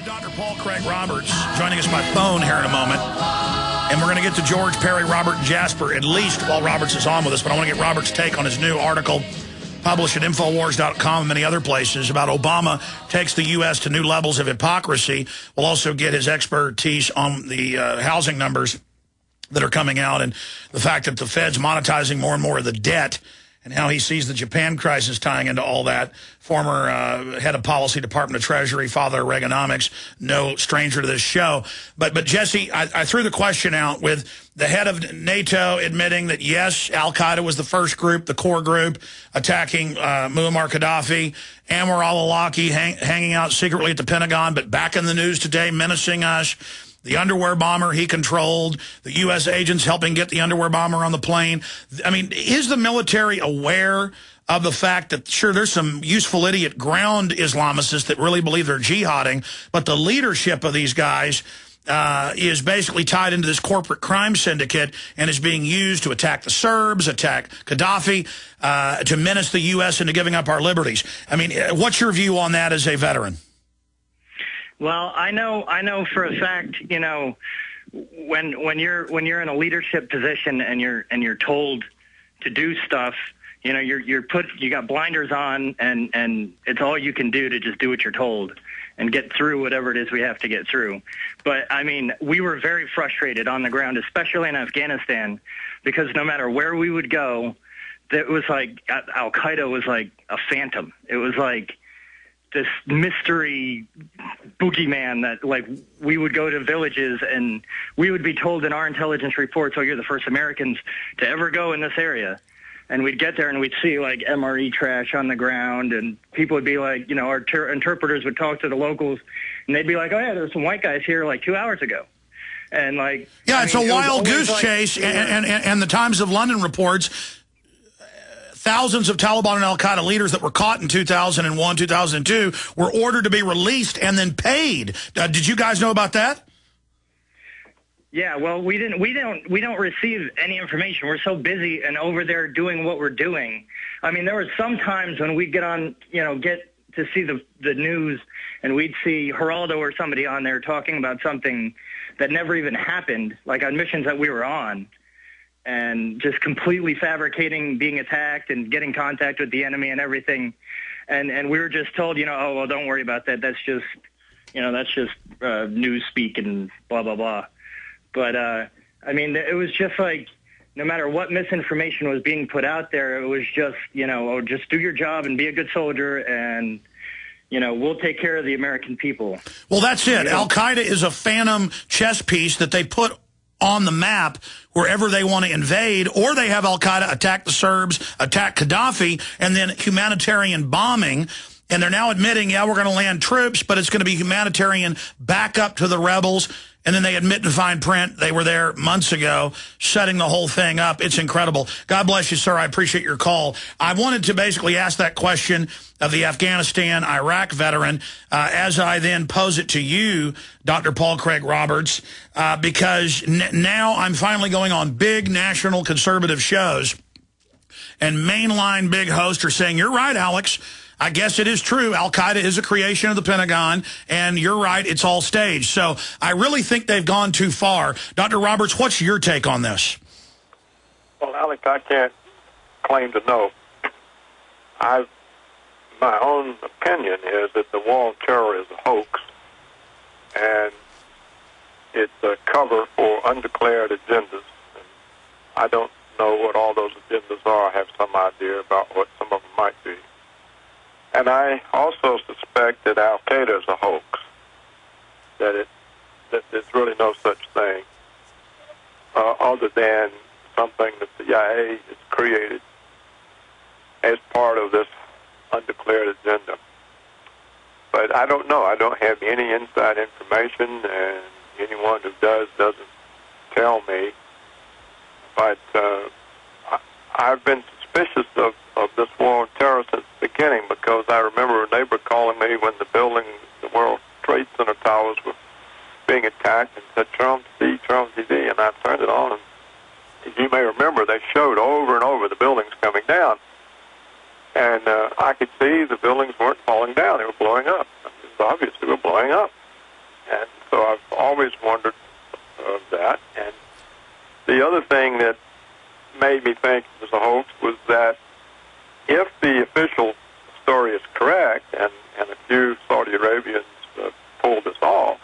Dr. Paul Craig Roberts joining us by phone here in a moment. And we're going to get to George, Perry, Robert, and Jasper, at least while Roberts is on with us. But I want to get Robert's take on his new article published at Infowars.com and many other places about Obama takes the U.S. to new levels of hypocrisy. We'll also get his expertise on the housing numbers that are coming out and the fact that the Fed's monetizing more and more of the debt and how he sees the Japan crisis tying into all that. Former head of policy, Department of Treasury, father of Reaganomics, no stranger to this show. But Jesse, I threw the question out with the head of NATO admitting that, yes, al-Qaeda was the first group, the core group, attacking Muammar Gaddafi. Anwar al-Awlaki hanging out secretly at the Pentagon, but back in the news today, menacing us. The underwear bomber he controlled, the U.S. agents helping get the underwear bomber on the plane. I mean, is the military aware of the fact that, sure, there's some useful idiot ground Islamicists that really believe they're jihading, but the leadership of these guys is basically tied into this corporate crime syndicate and is being used to attack the Serbs, attack Gaddafi, to menace the U.S. into giving up our liberties. I mean, what's your view on that as a veteran? Well, I know for a fact, you know, when you're in a leadership position and you're told to do stuff, you know, you got blinders on and it's all you can do to just do what you're told and get through whatever it is we have to get through. But I mean, we were very frustrated on the ground, especially in Afghanistan, because no matter where we would go, it was like al-Qaeda was like a phantom. It was like this mystery boogeyman that, like, we would go to villages and we would be told in our intelligence reports, oh, you're the first Americans to ever go in this area. And we'd get there and we'd see, like, MRE trash on the ground, and people would be like, you know, our interpreters would talk to the locals, and they'd be like, oh, yeah, there's some white guys here, like, 2 hours ago. And, like... Yeah, it's a wild goose chase, and the Times of London reports... Thousands of Taliban and al-Qaeda leaders that were caught in 2001, 2002 were ordered to be released and then paid. Did you guys know about that? Yeah, well, we don't receive any information. We're so busy and over there doing what we're doing. I mean, there were some times when we'd get on, you know, get to see the news, and we'd see Geraldo or somebody on there talking about something that never even happened, like on missions that we were on, and just completely fabricating being attacked and getting contact with the enemy and everything. And we were just told, you know, oh, well, don't worry about that. That's just, you know, that's just news speak and blah, blah, blah. But, I mean, it was just like, no matter what misinformation was being put out there, it was just, you know, oh, just do your job and be a good soldier, and, you know, we'll take care of the American people. Well, that's it. You know? Al-Qaeda is a phantom chess piece that they put on the map wherever they want to invade, or they have al-Qaeda attack the Serbs, attack Gaddafi, and then humanitarian bombing. And they're now admitting, yeah, we're going to land troops, but it's going to be humanitarian backup to the rebels. And then they admit in fine print they were there months ago, setting the whole thing up. It's incredible. God bless you, sir. I appreciate your call. I wanted to basically ask that question of the Afghanistan, Iraq veteran, as I then pose it to you, Dr. Paul Craig Roberts, because now I'm finally going on big national conservative shows, and mainline big hosts are saying, you're right, Alex. I guess it is true. Al-Qaeda is a creation of the Pentagon, and you're right, it's all staged. So I really think they've gone too far. Dr. Roberts, what's your take on this? Well, Alex, I can't claim to know. My own opinion is that the war on terror is a hoax, and it's a cover for undeclared agendas. And I don't know what all those agendas are. I have some idea about what some of them might be. And I also suspect that al-Qaeda is a hoax, that there's really no such thing other than something that the CIA has created as part of this undeclared agenda. But I don't know. I don't have any inside information, and anyone who does doesn't tell me. But I've been suspicious of this war on terror since the beginning, because I remember a neighbor calling me when the World Trade Center towers were being attacked, and said, Trump TV, and I turned it on, and as you may remember, they showed over and over the buildings coming down. And I could see the buildings weren't falling down. They were blowing up. It was obvious they were blowing up. So I've always wondered that. And the other thing that made me think it was a hoax was that if the official story is correct, and a few Saudi Arabians pulled this off,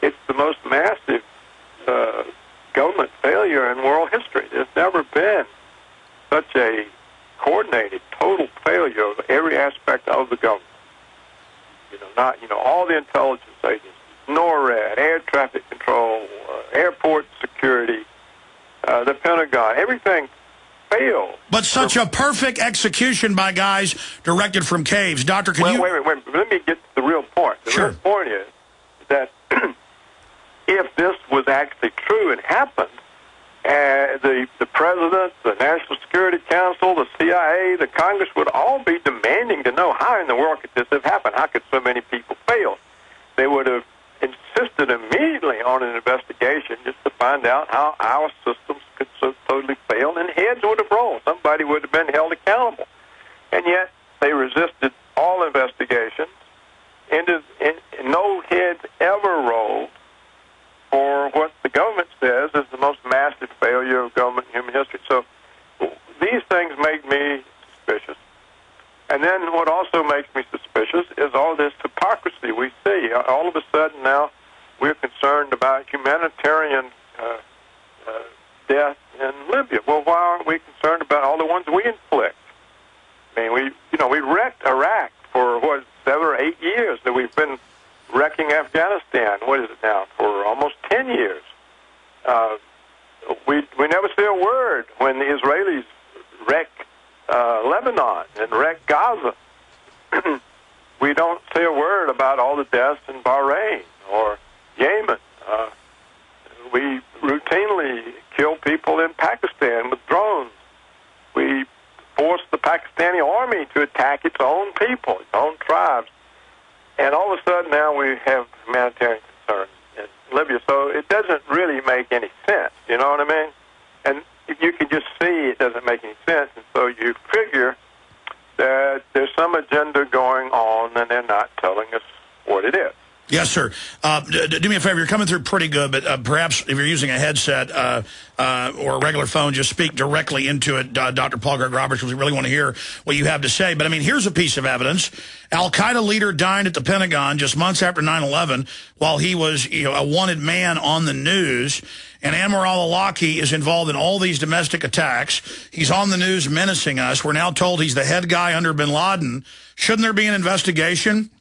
it's the most massive government failure in world history. There's never been such a coordinated, total failure of every aspect of the government. All the intelligence agencies, NORAD, air traffic control, airport security, the Pentagon, everything failed. But such a perfect execution by guys directed from caves. Doctor, can you... Wait. Let me get to the real point. The real point is that if this was actually true and happened, the President, the National Security Council, the CIA, the Congress would all be demanding to know how in the world could this have happened? How could so many people fail? They would have insisted immediately on an investigation just to find out how our systems could so totally fail, and heads would have rolled. Somebody would have been held accountable. And yet they resisted all investigations, and no heads ever rolled for what the government says is the most massive failure of government in human history. So these things make me suspicious. And then what also makes me suspicious is all this hypocrisy we see. All of a sudden now we're concerned about humanitarian death in Libya. Well, why aren't we concerned about all the ones we inflict? I mean, we wrecked Iraq for, 7 or 8 years that we've been wrecking Afghanistan. What is it now? For almost 10 years. We never say a word when the Israelis wreck Lebanon and wreck Gaza. We don't say a word about all the deaths in Bahrain or Yemen. We routinely kill people in Pakistan with drones. We force the Pakistani army to attack its own people, its own tribes. And all of a sudden now we have humanitarian concerns in Libya. So it doesn't really make any sense, you know what I mean? And you can just see it doesn't make any sense. And so you figure that there's some agenda going on and they're not telling us what it is. Yes, sir. Do me a favor. You're coming through pretty good, but perhaps if you're using a headset or a regular phone, just speak directly into it, Dr. Paul Craig Roberts, because we really want to hear what you have to say. But, I mean, here's a piece of evidence. Al-Qaeda leader dined at the Pentagon just months after 9/11 while he was a wanted man on the news. And Anwar al-Awlaki is involved in all these domestic attacks. He's on the news menacing us. We're now told he's the head guy under bin Laden. Shouldn't there be an investigation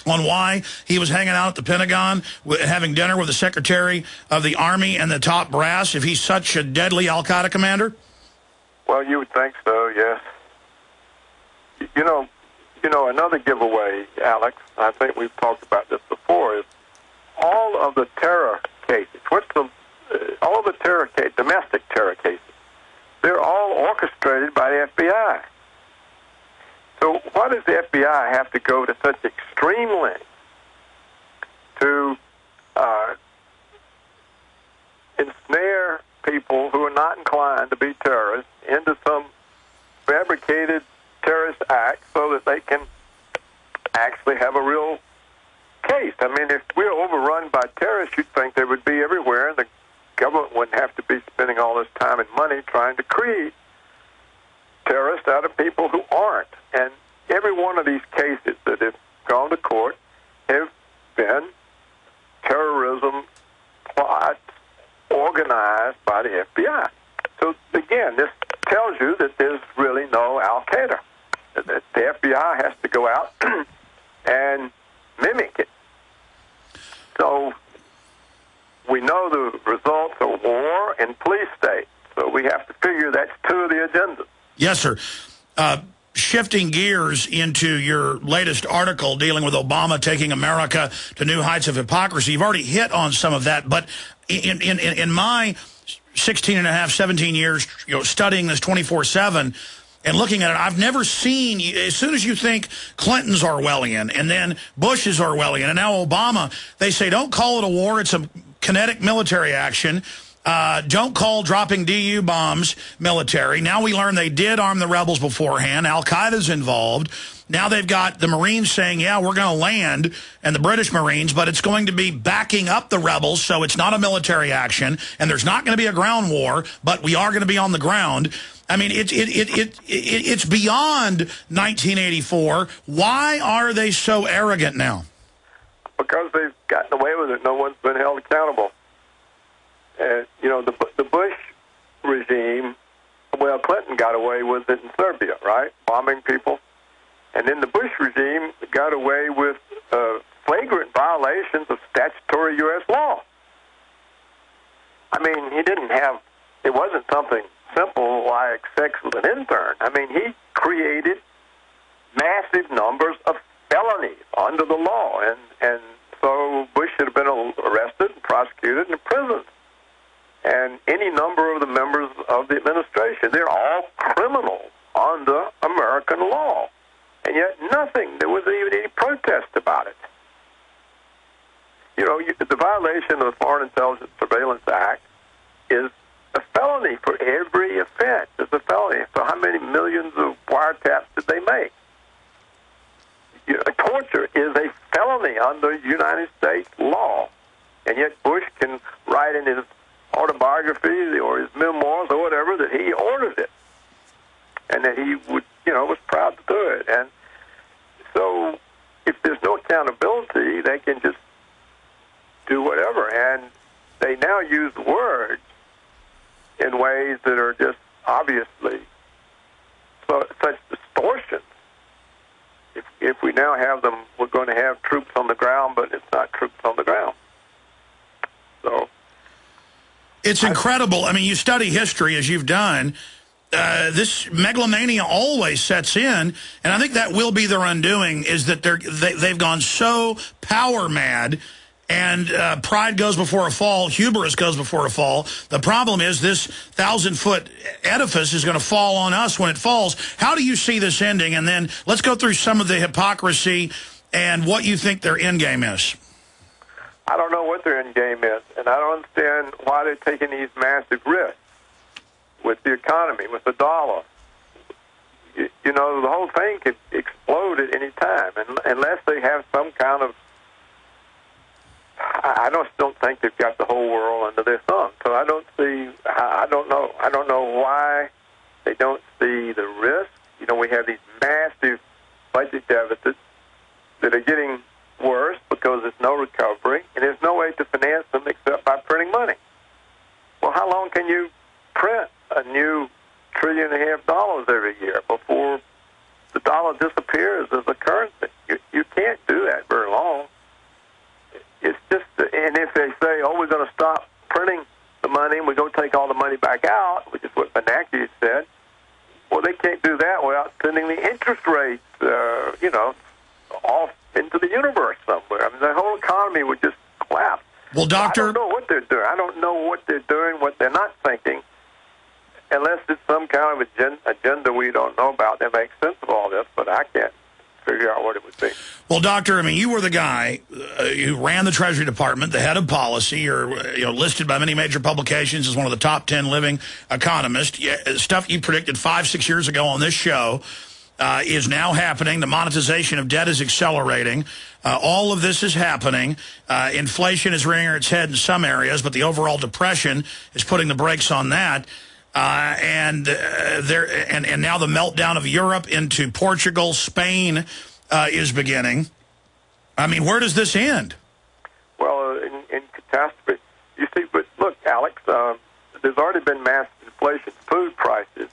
on why he was hanging out at the Pentagon, having dinner with the Secretary of the Army and the top brass, if he's such a deadly al-Qaeda commander? Well, you would think so, yes. You know, another giveaway, Alex, I think we've talked about this before, is all of the terror cases. All of the terror cases, domestic terror cases, they're all orchestrated by the FBI. So why does the FBI have to go to such extreme lengths to ensnare people who are not inclined to be terrorists into some fabricated terrorist act so that they can actually have a real case? I mean, if we're overrun by terrorists, you'd think they would be everywhere, and the government wouldn't have to be spending all this time and money trying to create terrorists out of people who aren't. And every one of these cases that have gone to court have been terrorism plots organized by the FBI. So, again, this tells you that there's really no al-Qaeda. That the FBI has to go out and mimic it. So we know the results of war and police state. So we have to figure that's two of the agendas. Yes, sir. Shifting gears into your latest article dealing with Obama taking America to new heights of hypocrisy, you've already hit on some of that, but in my 16 and a half, 17 years studying this 24/7 and looking at it, I've never seen, as soon as you think Clinton's Orwellian and then Bush is Orwellian and now Obama, they say don't call it a war, it's a kinetic military action. Don't call dropping DU bombs military. Now we learn they did arm the rebels beforehand. Al-Qaeda's involved. Now they've got the Marines saying, yeah, we're going to land, and the British Marines, but it's going to be backing up the rebels, so it's not a military action, and there's not going to be a ground war, but we are going to be on the ground. I mean, it's beyond 1984. Why are they so arrogant now? Because they've gotten away with it. No one's been held accountable. And, you know, the Bush regime, well, Clinton got away with it in Serbia, right? Bombing people. And then the Bush regime got away with flagrant violations of statutory U.S. law. I mean, it wasn't something simple like sex with an intern. I mean, he created massive numbers of felonies under the law. And so Bush should have been arrested and prosecuted and imprisoned. And any number of the members of the administration, they're all criminals under American law. And yet there was even any protest about it. You know, the violation of the Foreign Intelligence Surveillance Act is a felony for every offense. It's a felony. So how many millions of wiretaps did they make? Torture is a felony under United States law. And yet Bush can write in his autobiography or his memoirs or whatever that he ordered it. And that he would, was proud to do it. And so if there's no accountability, they can just do whatever. And they now use words in ways that are just obviously such distortions. If we now have them, we're going to have troops on the ground, but it's not troops on the ground. So it's incredible. I mean, you study history as you've done. This megalomania always sets in, and I think that will be their undoing, is that they've gone so power mad, and pride goes before a fall, hubris goes before a fall. The problem is this 1,000-foot edifice is going to fall on us when it falls. How do you see this ending? And then let's go through some of the hypocrisy and what you think their end game is. I don't know what their end game is, and I don't understand why they're taking these massive risks with the economy, with the dollar. The whole thing could explode at any time, and unless they have some kind of, I don't think they've got the whole world under their thumb. So I don't know why they don't see the risk. We have these massive budget deficits that are getting worse because there's no recovery, and there's no way to finance them except by printing money. Well, how long can you print a new $1.5 trillion every year before the dollar disappears as a currency? You can't do that very long. It's just, and if they say, we're going to stop printing the money and we're going to take all the money back out, which is what Bernanke said, well, they can't do that without sending the interest rates, off into the universe somewhere. I mean, the whole economy would just collapse. Well, Doctor, I don't know what they're doing. I don't know what they're doing, what they're not thinking, unless it's some kind of agenda we don't know about that makes sense of all this, but I can't figure out what it would be. Well, Doctor, I mean, you were the guy who ran the Treasury Department, the head of policy. You're listed by many major publications as one of the top 10 living economists. Stuff you predicted 5-6 years ago on this show is now happening. The monetization of debt is accelerating. All of this is happening. Inflation is rearing its head in some areas, but the overall depression is putting the brakes on that. And now the meltdown of Europe into Portugal, Spain is beginning. I mean, where does this end? Well, in catastrophe. You see, but look, Alex, there's already been massive inflation. Food prices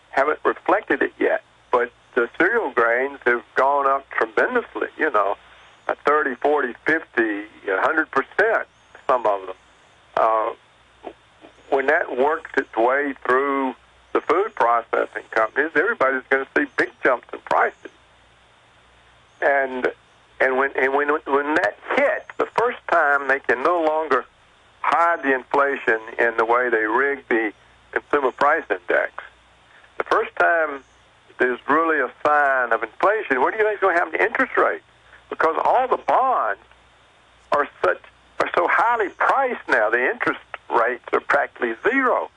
haven't reflected it yet, but the cereal grains have gone up tremendously, 30, 40, 50, 100%, some of them. When that works its way through the food processing companies, everybody's going to see big jumps in prices. And when that hits, the first time they can no longer hide the inflation in the way they rig the consumer price index. The first time there's really a sign of inflation, what do you think is going to happen to interest rates? Because all the bonds are so highly priced now, the interest rates are practically zero.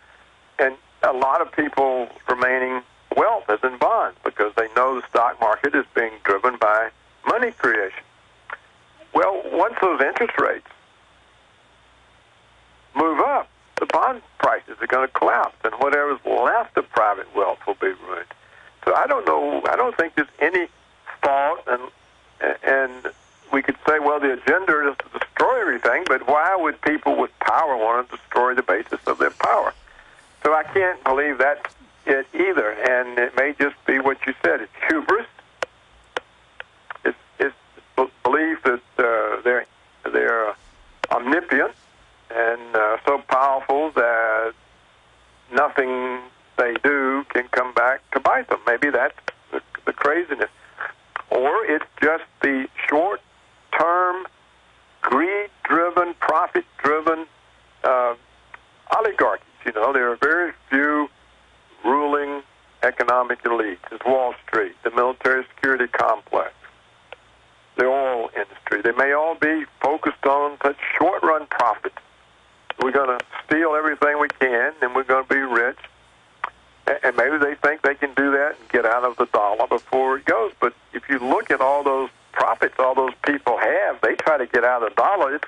And a lot of people's remaining wealth is in bonds because because they know the stock market is being driven by money creation. Well, once those interest rates move up, the bond prices are going to collapse, and whatever's left of private wealth will be ruined. So I don't know. I don't think there's any thought, and we could say, well, the agenda is to destroy everything, but why would people with power want to destroy the basis of their power? So I can't believe that's it either, and it may just be what you said. It's hubris. It's belief that they're omnipotent and so powerful that nothing they do can come back to bite them. Maybe that's the craziness. Or it's just the short-term, greed-driven, profit-driven oligarchies. You know, there are very few ruling economic elites. It's Wall Street, the military security complex, the oil industry. They may all be focused on such short-run profits. We're going to steal everything we can, and we're going to be rich. And maybe they think they can do that and get out of the dollar before it goes. But if you look at all those profits all those people have, they try to get out of the dollar.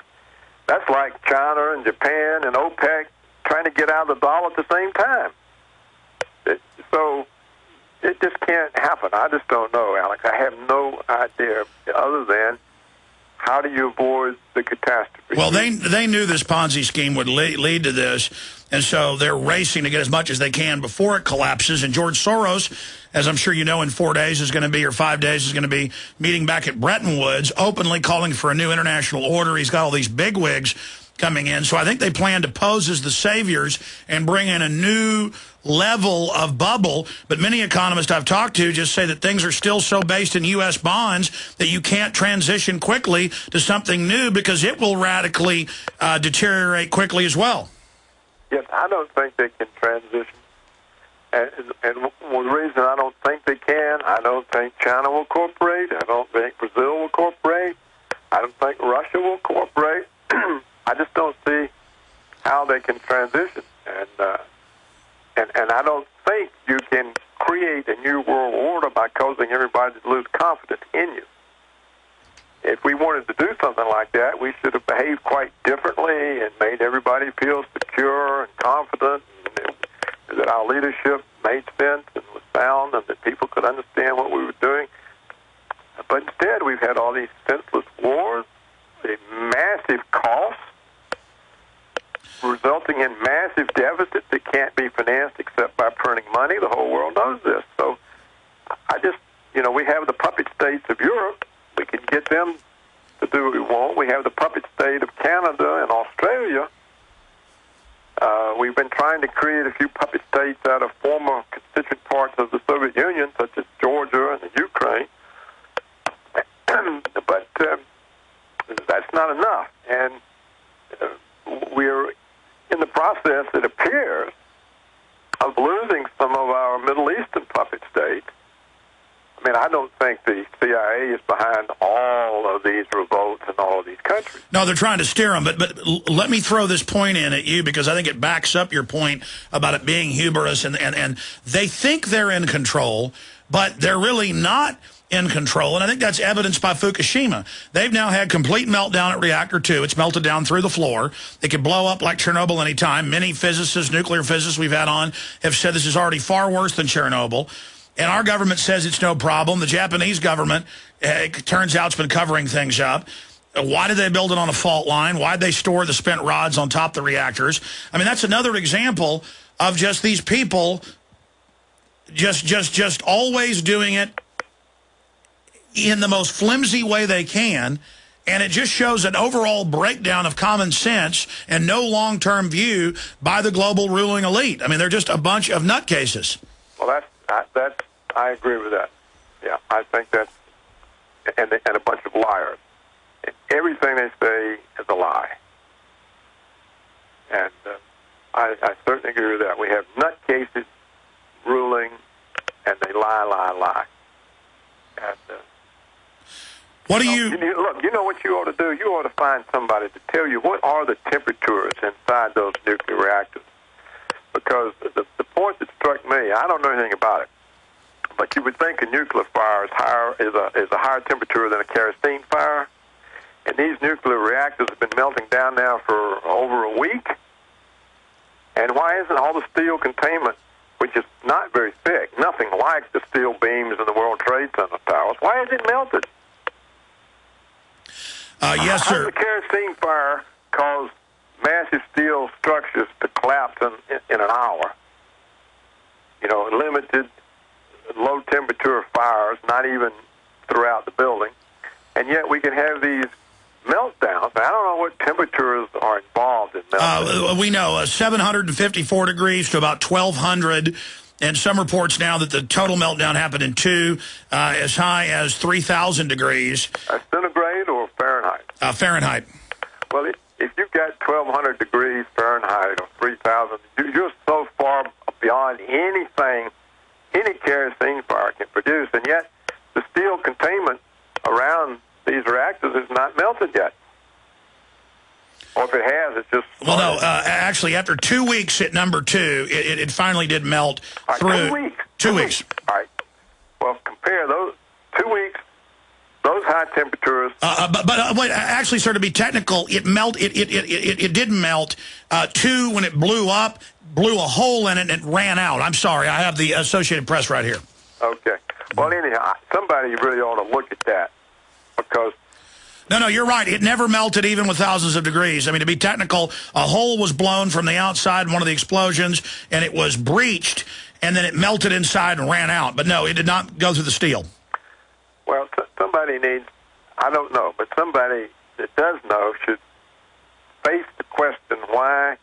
That's like China and Japan and OPEC trying to get out of the dollar at the same time. So it just can't happen. I just don't know, Alex. I have no idea other than how do you avoid the catastrophe? Well, they knew this Ponzi scheme would lead to this, and so they're racing to get as much as they can before it collapses. And George Soros, as I'm sure you know, in 4 days is going to be, or 5 days, is going to be meeting back at Bretton Woods, openly calling for a new international order. He's got all these bigwigs coming in. So I think they plan to pose as the saviors and bring in a new level of bubble. But many economists I've talked to just say that things are still so based in U.S. bonds that you can't transition quickly to something new because it will radically deteriorate quickly as well. Yes, I don't think they can transition. And the reason I don't think they can, I don't think China will cooperate. I don't think Brazil will cooperate. I don't think Russia will cooperate. I just don't see how they can transition, and I don't think you can create a new world order by causing everybody to lose confidence in you. If we wanted to do something like that, we should have behaved quite differently and made everybody feel secure and confident, and that our leadership made sense and was sound, and that people could understand what we were doing. But instead, we've had all these senseless wars, a massive cost, resulting in massive deficits that can't be financed except by printing money. The whole world knows this. So I just, we have the puppet states of Europe. We can get them to do what we want. We have the puppet state of Canada and Australia. We've been trying to create a few puppet states out of former constituent parts of the Soviet Union, such as Georgia and the Ukraine. But that's not enough. And we're in the process, it appears, of losing some of our Middle Eastern puppet states. I mean, I don't think the CIA is behind all of these revolts in all of these countries. No, they're trying to steer them. But let me throw this point in at you, because I think it backs up your point about it being hubris. And they think they're in control, but they're really not in control. And I think that's evidenced by Fukushima. They've now had complete meltdown at Reactor 2. It's melted down through the floor. It could blow up like Chernobyl any time. Many physicists, nuclear physicists we've had on, have said this is already far worse than Chernobyl. And our government says it's no problem. The Japanese government, it turns out, has been covering things up. Why did they build it on a fault line? Why did they store the spent rods on top of the reactors? I mean, that's another example of just these people just always doing it in the most flimsy way they can. And it just shows an overall breakdown of common sense and no long-term view by the global ruling elite. I mean, they're just a bunch of nutcases. Well, I agree with that. Yeah, I think that's, and a bunch of liars. And everything they say is a lie. And I certainly agree with that. We have nutcases ruling, and they lie. And what do you... Look, you know what you ought to do? You ought to find somebody to tell you what are the temperatures inside those nuclear reactors. Because the point that struck me, I don't know anything about it, But you would think a nuclear fire is a higher temperature than a kerosene fire. And these nuclear reactors have been melting down now for over a week. And why isn't all the steel containment, which is not very thick, nothing like the steel beams in the World Trade Center towers, why is it melted? Yes, How sir. does a kerosene fire cause massive steel structures to collapse in an hour? You know, limited, low-temperature fires, not even throughout the building. And yet we can have these meltdowns. I don't know what temperatures are involved in meltdowns. We know 754 degrees to about 1,200, and some reports now that the total meltdown happened in 2, as high as 3,000 degrees. Centigrade or Fahrenheit? Fahrenheit. Well, if you've got 1,200 degrees Fahrenheit or 3,000, you're so far beyond anything any kerosene fire can produce, and yet the steel containment around these reactors is not melted yet. Or if it has, it's just... Well, no, actually, after 2 weeks at number 2, it finally did melt through... 2 weeks? 2 weeks. All right. Well, compare those 2 weeks, those high temperatures... But actually, sir, to be technical, it didn't melt. 2, when it blew up, blew a hole in it, and it ran out. I'm sorry, I have the Associated Press right here. Okay. Well, anyhow, somebody really ought to look at that, because... No, you're right. It never melted even with thousands of degrees. I mean, to be technical, a hole was blown from the outside in one of the explosions, and it was breached, and then it melted inside and ran out. But no, it did not go through the steel. Well, somebody needs, I don't know, but somebody that does know should face the question why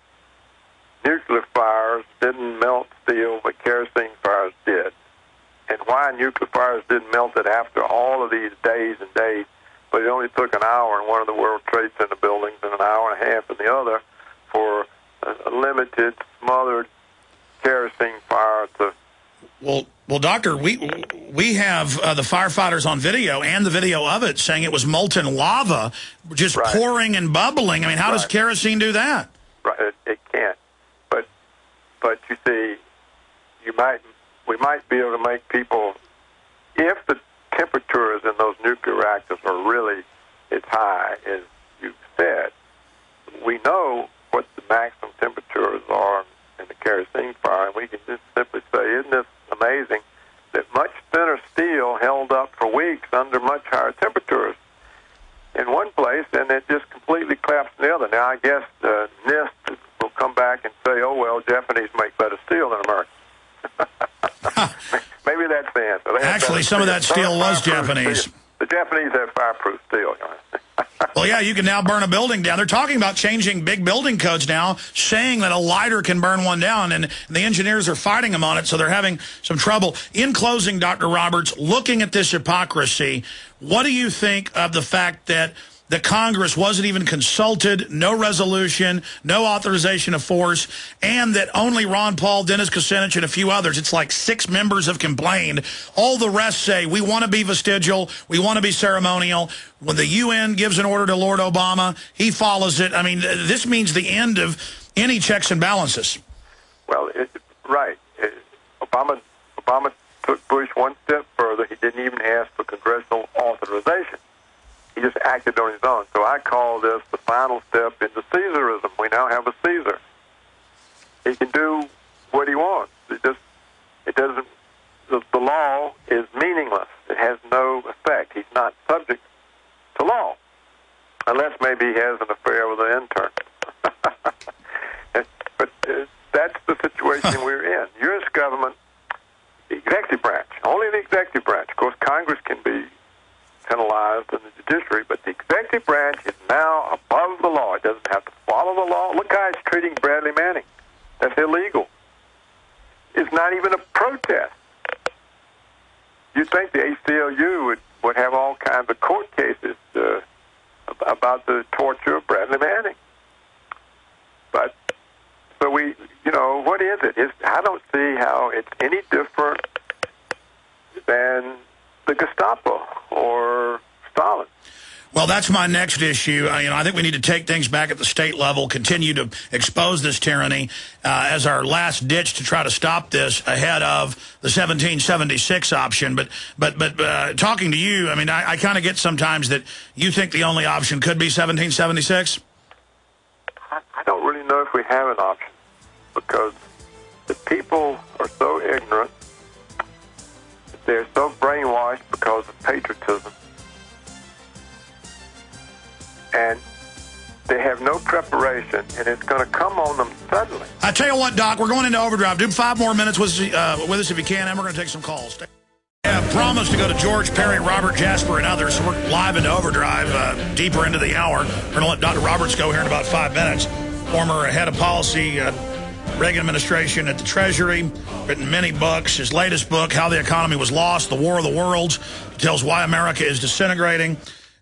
nuclear fires didn't melt steel, but kerosene fires did. And why nuclear fires didn't melt it after all of these days and days, but it only took an hour in one of the World Trade Center buildings and an hour and a half in the other for a limited, smothered kerosene fire to... Well, Doctor, we have the firefighters on video and the video of it saying it was molten lava just pouring and bubbling. I mean, how does kerosene do that? Right, it can't. But you see, we might be able to make people, if the temperatures in those nuclear reactors are really as high as you said, we know what the maximum temperatures are in the kerosene fire, and we can just simply say, isn't this amazing that much thinner steel held up for weeks under much higher temperatures in one place, and it just completely collapsed in the other. Now, I guess NIST will come back and say, oh, well, Japanese make better steel than Americans. Maybe that's the answer. Actually, some of that steel was Japanese. Steel. The Japanese have fireproof steel. Well, yeah, you can now burn a building down. They're talking about changing big building codes now, saying that a lighter can burn one down, and the engineers are fighting them on it, so they're having some trouble. In closing, Dr. Roberts, looking at this hypocrisy, what do you think of the fact that the Congress wasn't even consulted, no resolution, no authorization of force, and that only Ron Paul, Dennis Kucinich, and a few others, it's like 6 members have complained. All the rest say, we want to be vestigial, we want to be ceremonial. When the UN gives an order to Lord Obama, he follows it. I mean, this means the end of any checks and balances. Well, right. Obama took Bush one step further. He didn't even ask for congressional authorization. He just acted on his own. So I call this the final step into Caesarism. We now have a Caesar. He can do what he wants. It doesn't. The law is meaningless. It has no effect. He's not subject to law, unless maybe he has an affair with an intern. But that's the situation we're in. U.S. government, the executive branch, only the executive branch. Of course, Congress can be penalized in the judiciary, but the executive branch is now above the law. It doesn't have to follow the law. Look how it's treating Bradley Manning. That's illegal. It's not even a protest. You'd think the ACLU would have all kinds of court cases about the torture of Bradley Manning. But, so what is it? I don't see how it's any different than the Gestapo or Stalin. Well, that's my next issue. I think we need to take things back at the state level, continue to expose this tyranny as our last ditch to try to stop this ahead of the 1776 option. But talking to you, I kind of get sometimes that you think the only option could be 1776. I don't really know if we have an option, because the people are so ignorant, they're so brainwashed because of patriotism, and they have no preparation, and it's going to come on them suddenly. I tell you what, Doc, we're going into overdrive. Do 5 more minutes with us if you can, and we're going to take some calls. I have promised to go to George, Perry, Robert, Jasper, and others, so we're live into overdrive, deeper into the hour. We're going to let Dr. Roberts go here in about 5 minutes. Former head of policy, Reagan administration at the Treasury, written many books. His latest book, How the Economy Was Lost, The War of the Worlds, tells why America is disintegrating.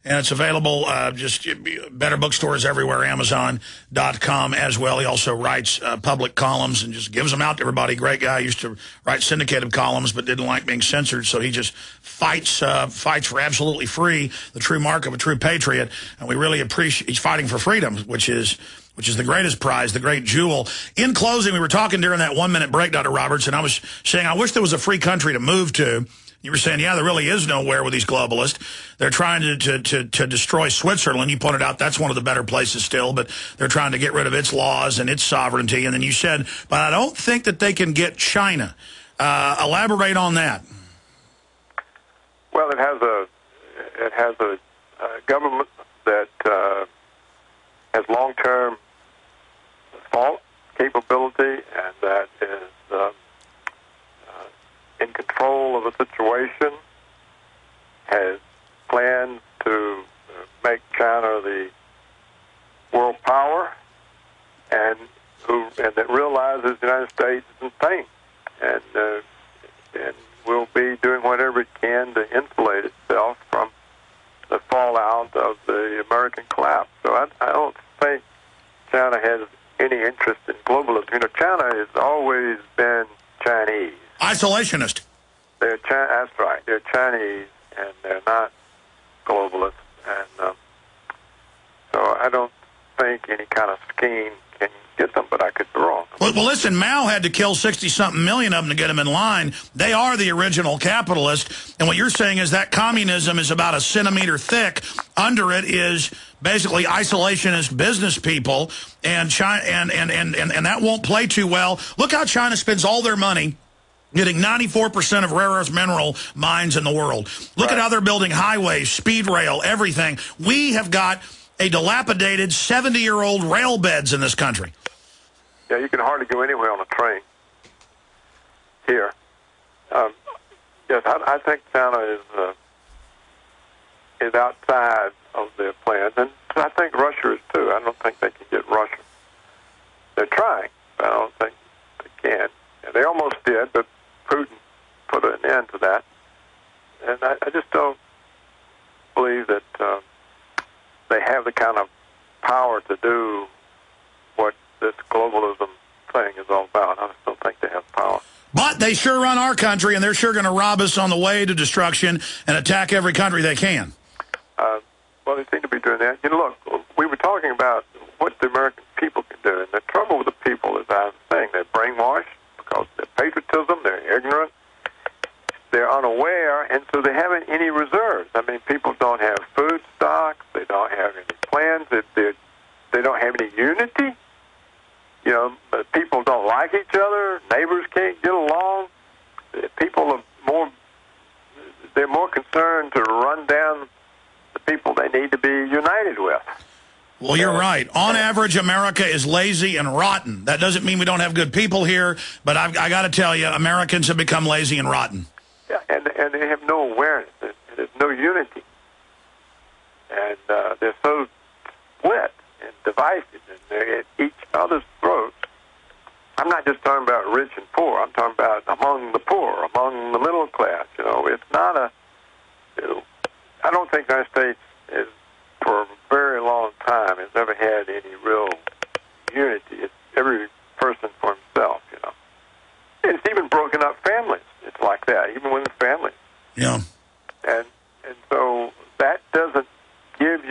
And it's available just better bookstores everywhere, Amazon.com as well. He also writes public columns and just gives them out to everybody. Great guy. Used to write syndicated columns but didn't like being censored, so he just fights for absolutely free, the true mark of a true patriot. And we really appreciate he's fighting for freedom, which is the greatest prize, the great jewel. In closing, we were talking during that 1-minute break, Dr. Roberts, and I was saying I wish there was a free country to move to. You were saying, yeah, there really is nowhere with these globalists. They're trying to destroy Switzerland. You pointed out that's one of the better places still, but they're trying to get rid of its laws and its sovereignty. And then you said, but I don't think that they can get China. Elaborate on that. Well, it has a government that has long-term thought capability, and that is in control of the situation, has plans to make China the world power, and that realizes the United States is insane, and will be doing whatever it can to insulate itself from the fallout of the American collapse. So I don't think China has any interest in globalism. China has always been Chinese. Isolationist. That's right. They're Chinese, and they're not globalists. And so I don't think any kind of scheme can get them, but I could be wrong. Well, listen, Mao had to kill 60-something million of them to get them in line. They are the original capitalist. And what you're saying is that communism is about a centimeter thick. Under it is basically isolationist business people, and China, and that won't play too well. Look how China spends all their money getting 94% of rare earth mineral mines in the world. Look at how they're building highways, speed rail, everything. We have got a dilapidated 70-year-old rail beds in this country. Yeah, you can hardly go anywhere on a train here. Yes, I think China is outside of their plans, and I think Russia is too. I don't think they can get Russia. They're trying, but I don't think they can. And they almost did, but Putin put an end to that. And I just don't believe that they have the kind of power to do what this globalism thing is all about. I just don't think they have power. But they sure run our country, and they're sure going to rob us on the way to destruction and attack every country they can. Well, they seem to be doing that. Look, we were talking about what the American people can do, and the trouble with the people is, I was saying, they're brainwashed because of their patriotism, they're ignorant, they're unaware, and so they haven't any reserves. I mean, people don't have food stocks, they don't have any plans, they don't have any unity. People don't like each other, neighbors can't get along. People are they're more concerned to run down the people they need to be united with. Well, you're right. On average, America is lazy and rotten. That doesn't mean we don't have good people here, but I got to tell you, Americans have become lazy and rotten. Yeah, and they have no awareness. There's no unity. And they're so split and divided, and they're at each other's throats. I'm not just talking about rich and poor. I'm talking about among the poor, among the middle class. It's not I don't think the United States is, for a very long time, has ever had any real unity. It's every person for himself, It's even broken up families. It's like that, even within families. Yeah. And so that doesn't give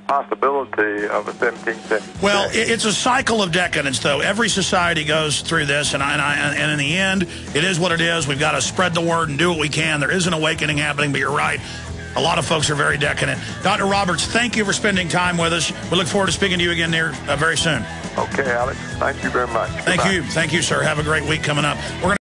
possibility of a 17th century. Well, it's a cycle of decadence, though. Every society goes through this, and in the end, it is what it is. We've got to spread the word and do what we can. There is an awakening happening, but you're right. A lot of folks are very decadent. Dr. Roberts, thank you for spending time with us. We look forward to speaking to you again very soon. Okay, Alex. Thank you very much. Thank you. Thank you, sir. Have a great week coming up. We're gonna